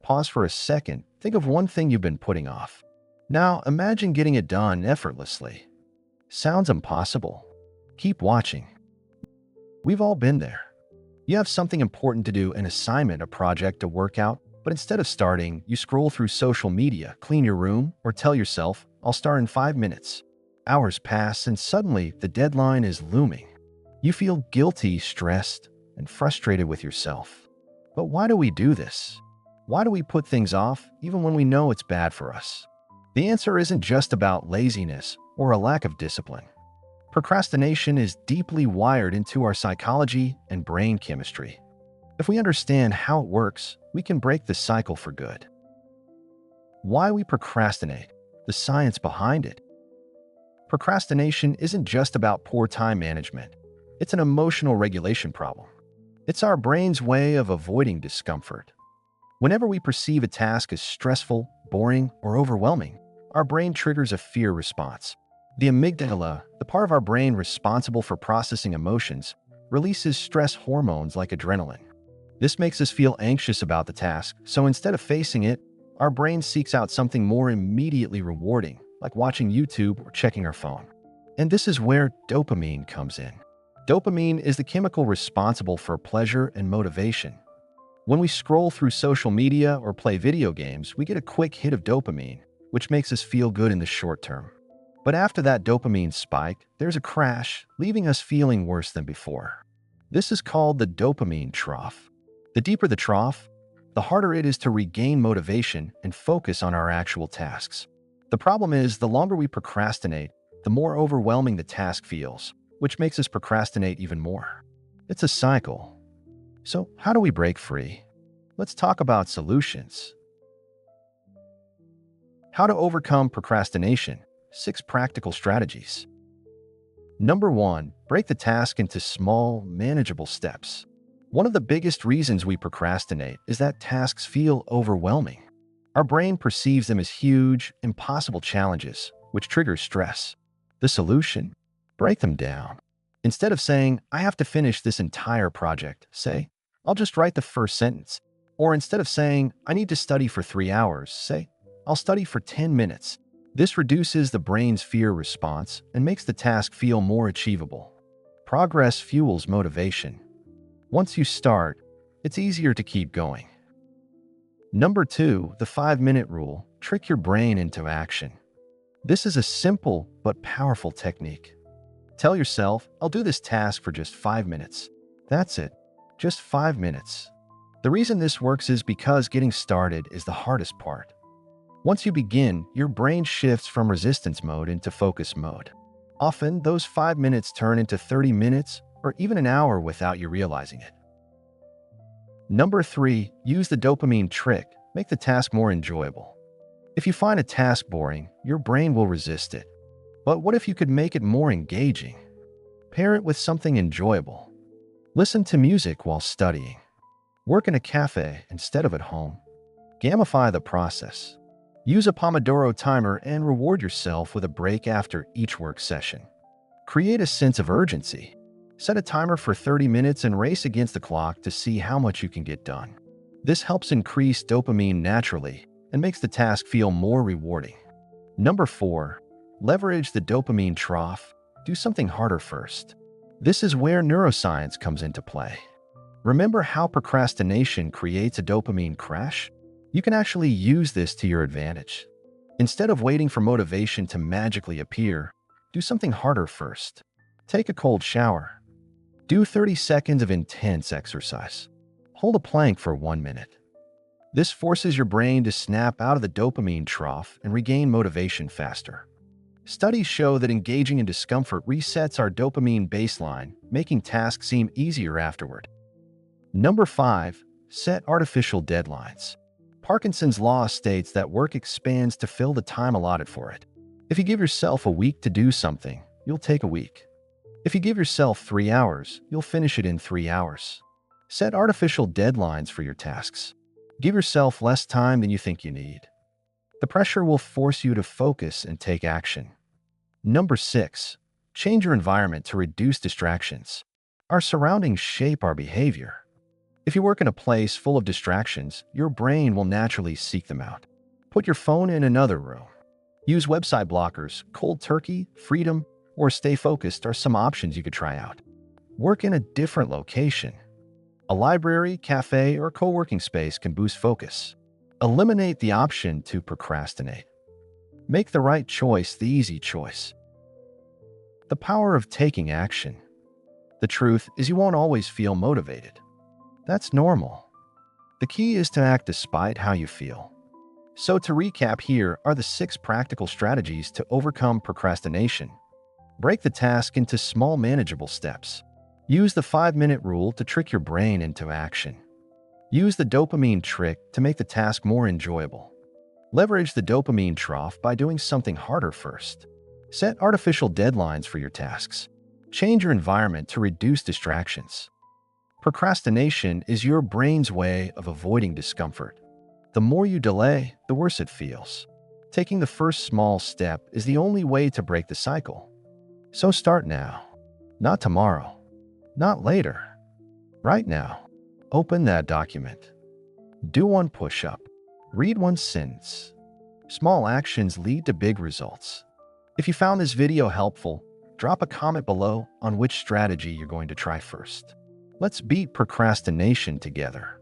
Pause for a second. Think of one thing you've been putting off. Now imagine getting it done effortlessly. Sounds impossible. Keep watching. We've all been there. You have something important to do, an assignment, a project, a workout, but instead of starting, you scroll through social media, clean your room, or tell yourself, I'll start in 5 minutes. Hours pass and suddenly the deadline is looming. You feel guilty, stressed, and frustrated with yourself. But why do we do this? Why do we put things off even when we know it's bad for us? The answer isn't just about laziness or a lack of discipline. Procrastination is deeply wired into our psychology and brain chemistry. If we understand how it works, we can break the cycle for good. Why we procrastinate, the science behind it. Procrastination isn't just about poor time management. It's an emotional regulation problem. It's our brain's way of avoiding discomfort. Whenever we perceive a task as stressful, boring, or overwhelming, our brain triggers a fear response. The amygdala, the part of our brain responsible for processing emotions, releases stress hormones like adrenaline. This makes us feel anxious about the task, so instead of facing it, our brain seeks out something more immediately rewarding, like watching YouTube or checking our phone. And this is where dopamine comes in. Dopamine is the chemical responsible for pleasure and motivation. When we scroll through social media or play video games, we get a quick hit of dopamine, which makes us feel good in the short term. But after that dopamine spike, there's a crash, leaving us feeling worse than before. This is called the dopamine trough. The deeper the trough, the harder it is to regain motivation and focus on our actual tasks. The problem is, the longer we procrastinate, the more overwhelming the task feels, which makes us procrastinate even more. It's a cycle. So, how do we break free? Let's talk about solutions. How to overcome procrastination. 6 practical strategies. Number 1, break the task into small, manageable steps. One of the biggest reasons we procrastinate is that tasks feel overwhelming. Our brain perceives them as huge, impossible challenges, which triggers stress. The solution? Break them down. Instead of saying, I have to finish this entire project, say, I'll just write the first sentence. Or instead of saying, I need to study for 3 hours, say, I'll study for 10 minutes. This reduces the brain's fear response and makes the task feel more achievable. Progress fuels motivation. Once you start, it's easier to keep going. Number 2, the 5-minute rule. Trick your brain into action. This is a simple but powerful technique. Tell yourself, I'll do this task for just 5 minutes. That's it. Just 5 minutes. The reason this works is because getting started is the hardest part. Once you begin, your brain shifts from resistance mode into focus mode. Often, those 5 minutes turn into 30 minutes or even an hour without you realizing it. Number 3, use the dopamine trick. Make the task more enjoyable. If you find a task boring, your brain will resist it. But what if you could make it more engaging? Pair it with something enjoyable. Listen to music while studying. Work in a cafe instead of at home. Gamify the process. Use a Pomodoro timer and reward yourself with a break after each work session. Create a sense of urgency. Set a timer for 30 minutes and race against the clock to see how much you can get done. This helps increase dopamine naturally and makes the task feel more rewarding. Number 4, leverage the dopamine trough. Do something harder first. This is where neuroscience comes into play. Remember how procrastination creates a dopamine crash? You can actually use this to your advantage. Instead of waiting for motivation to magically appear, do something harder first. Take a cold shower. Do 30 seconds of intense exercise. Hold a plank for 1 minute. This forces your brain to snap out of the dopamine trough and regain motivation faster. Studies show that engaging in discomfort resets our dopamine baseline, making tasks seem easier afterward. Number 5, set artificial deadlines. Parkinson's law states that work expands to fill the time allotted for it. If you give yourself a week to do something, you'll take a week. If you give yourself 3 hours, you'll finish it in 3 hours. Set artificial deadlines for your tasks. Give yourself less time than you think you need. The pressure will force you to focus and take action. Number 6, change your environment to reduce distractions. Our surroundings shape our behavior. If you work in a place full of distractions, your brain will naturally seek them out. Put your phone in another room. Use website blockers, cold turkey, freedom, or stay focused are some options you could try out. Work in a different location. A library, cafe, or co-working space can boost focus. Eliminate the option to procrastinate. Make the right choice the easy choice. The power of taking action. The truth is you won't always feel motivated. That's normal. The key is to act despite how you feel. So to recap, here are the 6 practical strategies to overcome procrastination. Break the task into small manageable steps. Use the 5-minute rule to trick your brain into action. Use the dopamine trick to make the task more enjoyable. Leverage the dopamine trough by doing something harder first. Set artificial deadlines for your tasks. Change your environment to reduce distractions. Procrastination is your brain's way of avoiding discomfort. The more you delay, the worse it feels. Taking the first small step is the only way to break the cycle. So start now. Not tomorrow. Not later. Right now. Open that document. Do one push-up. Read one sentence. Small actions lead to big results. If you found this video helpful, drop a comment below on which strategy you're going to try first. Let's beat procrastination together.